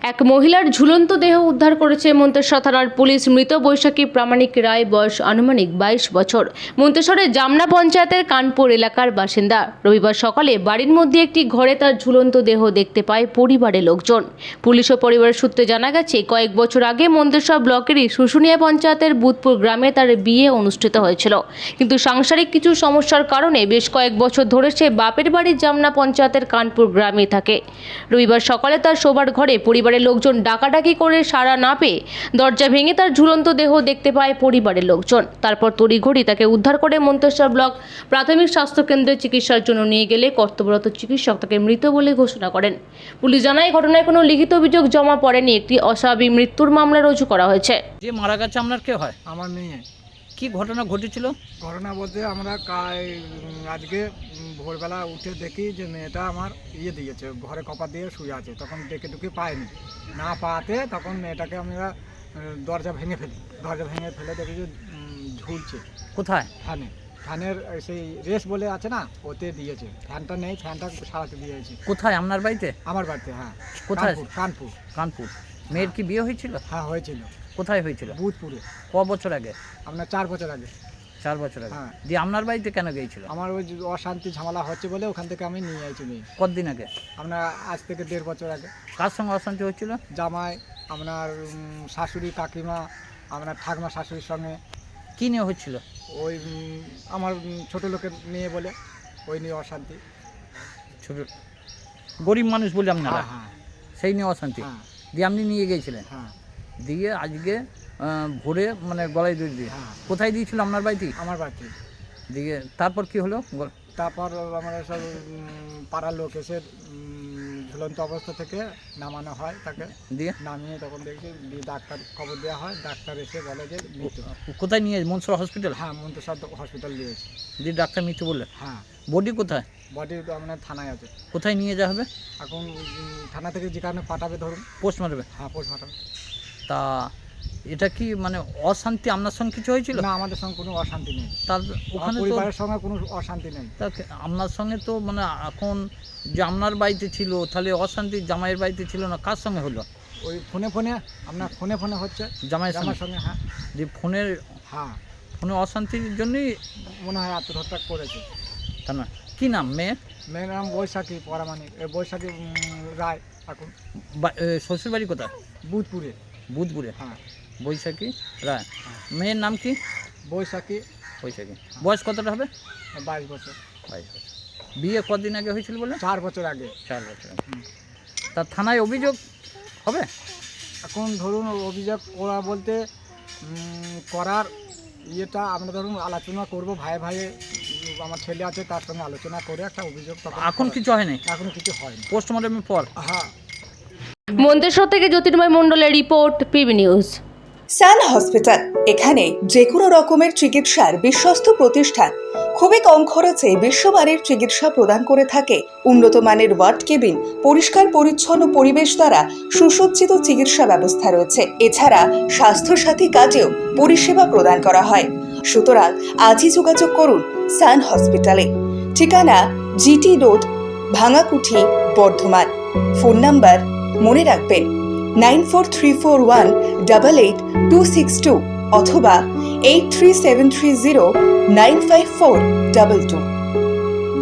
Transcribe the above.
এক মহিলার ঝুলন্ত দেহ উদ্ধার করেছে মন্তেশ্বর থানার পুলিশ। মৃত বৈশাখী প্রামাণিক রায়, বয়স আনুমানিক 22 বছর, মন্তেশ্বরের জামনা পঞ্চায়েতের কানপুর এলাকার বাসিন্দা। রবিবার সকালে বাড়ির মধ্যে একটি ঘরে তার ঝুলন্ত দেহ দেখতে পায় পরিবারের লোকজন। পুলিশ ও পরিবারের সূত্রে জানা গেছে, কয়েক বছর আগে মন্তেশ্বর ব্লকেরই শুশুনিয়া পঞ্চায়েতের বুধপুর গ্রামে তার বিয়ে অনুষ্ঠিত হয়েছিল, কিন্তু সাংসারিক কিছু সমস্যার কারণে বেশ কয়েক বছর ধরে সে বাপের বাড়ির জামনা পঞ্চায়েতের কানপুর গ্রামে থাকে। রবিবার সকালে তার শোবার ঘরে পরিবারের লোকজন ডাকাডাকি করে সাড়া না পেয়ে দরজা ভেঙে তার ঝুলন্ত দেহ দেখতে পায় পরিবারের লোকজন। তারপর তড়িঘড়ি তাকে উদ্ধার করে মন্তেশ্বর ব্লক প্রাথমিক স্বাস্থ্য কেন্দ্রে চিকিৎসার জন্য নিয়ে গেলে কর্তব্যরত চিকিৎসক তাকে মৃত বলে ঘোষণা করেন। পুলিশ জানায়, ঘটনায় কোনো লিখিত অভিযোগ জমা পড়েনি। একটি অস্বাভাবিক মৃত্যুর মামলা রুজু করা হয়েছে। যে মারা গেছে আপনার কে হয়? আমার মেয়ে। কি ঘটনা ঘটেছিল? ঘটনা বলতে আমরা আজকে ভোরবেলা উঠে দেখি যে মেয়েটা আমার দিয়েছে, ঘরে কপার দিয়ে শুয়ে আছে। তখন ডেকে ডুকে পাইনি, না পাওয়াতে তখন মেয়েটাকে আমরা দরজা ভেঙে ফেলে দেখি যে ঝুলছে। কোথায়? ফ্যানের সেই রেস বলে আছে না, ওতে দিয়েছে। ফ্যানটা নেই, ফ্যানটা সারাতে দিয়েছে। কোথায়? আপনার বাড়িতে? আমার বাড়িতে, হ্যাঁ। কোথায়? কানপুর। মেয়ের কি বিয়ে হয়েছিল? হ্যাঁ, হয়েছিল। কোথায় হয়েছিল? বুধপুরে। ক বছর আগে? আপনার 4 বছর আগে। 4 বছর আগে। হ্যাঁ। দিয়ে আপনার বাড়িতে কেন গিয়েছিল? আমার ওই অশান্তি ঝামেলা হচ্ছে বলে ওখান থেকে আমি নিয়ে আইছি মেয়ে। কতদিন আগে? আপনার আজ থেকে 1.5 বছর আগে। কার সঙ্গে অশান্তি হচ্ছিল? জামাই, আপনার শাশুড়ি, কাকিমা, আপনার ঠাকমা শাশুড়ির সঙ্গে। কি নিয়ে হচ্ছিল? ওই আমার ছোট লোকের মেয়ে বলে, ওই নিয়ে অশান্তি। ছোট গরিব মানুষ বলে আপনারা? হ্যাঁ। সেই নিয়ে অশান্তি। হ্যাঁ। দিয়ে আপনি নিয়ে গিয়েছিলেন? হ্যাঁ। দিয়ে আজকে ভোরে মানে গলায় দড়ি দিয়ে? হ্যাঁ। কোথায় দিয়েছিল? আপনার বাড়িতে? আমার বাড়িতে। দিয়ে তারপর কি হলো? তারপর আমরা সব পাড়ার লোক এসে ঝুলন্ত অবস্থা থেকে নামানো হয় তাকে। দিয়ে নামিয়ে তখন দেখছি ডাক্তার খবর দেওয়া হয়। ডাক্তার এসে বলে যে মৃত্যু। কোথায় নিয়ে? মনসুর হসপিটাল? হ্যাঁ, মন্তেশ্বর হসপিটাল দিয়েছে। দিয়ে ডাক্তার মৃত্যু বললে? হ্যাঁ। বডি কোথায়? বডি আপনার থানায় আছে। কোথায় নিয়ে যাওয়া হবে এখন? থানা থেকে যেখানে পাঠাবে ধরুন। পোস্টমর্টমে? হ্যাঁ, পোস্টমর্টম। তা এটা কি মানে অশান্তি আপনার সঙ্গে কিছু হয়েছিল? না, আমাদের সঙ্গে কোনো অশান্তি নেই। তার ওখানে পরিবারের সঙ্গে কোনো অশান্তি নেই। তা আপনার সঙ্গে তো মানে এখন যে আপনার বাড়িতে ছিল, তাহলে অশান্তি জামাইয়ের বাড়িতে ছিল না, কার সঙ্গে হলো? ওই আপনার ফোনে হচ্ছে জামাইয়ের সঙ্গে। হ্যাঁ। যে ফোনে অশান্তির জন্যই মনে হয় আত্মহত্যা করেছে। তা না? কি নাম মেয়ের? মেয়ের নাম বৈশাখী প্রামাণিক, বৈশাখী রায়। এখন শ্বশুর বাড়ি কোথায়? বুধপুরে। হ্যাঁ। বৈশাখী রায়। মেয়ের নাম কি? বৈশাখী। বয়স কতটা হবে? 22 বছর। বিয়ে কতদিন আগে হয়েছিল বলে? 4 বছর আগে। 4 বছর আগে। তা থানায় অভিযোগ হবে? এখন ধরুন অভিযোগ করা বলতে করার আমরা ধরুন আলোচনা করব, ভাইয়ে আমার ছেলে আছে, তার সঙ্গে আলোচনা করে একটা অভিযোগ। এখন কিছু হয়নি? এখনো কিছু হয়নি। পোস্টমর্টমের পর? হ্যাঁ। মন্তেশ্বর থেকে জ্যোতির্ময় মণ্ডলের রিপোর্ট, পিবি নিউজ। সান হসপিটাল, এখানে যে কোনো রকমের চিকিৎসার বিশ্বস্ত প্রতিষ্ঠান। খুবই কম খরচে বিশ্বমানের চিকিৎসা প্রদান করে থাকে। উন্নত মানের ওয়ার্ড কেবিন, পরিষ্কার পরিচ্ছন্ন পরিবেশ দ্বারা সুসজ্জিত চিকিৎসা ব্যবস্থা রয়েছে। এছাড়া স্বাস্থ্যসাথী কাজেও পরিষেবা প্রদান করা হয়। সুতরাং আজই যোগাযোগ করুন সান হসপিটালে। ঠিকানা GT road, Bhangakuthi, Bardhaman. Phone number মনে রাখবেন 9434188262 অথবা 83730954222।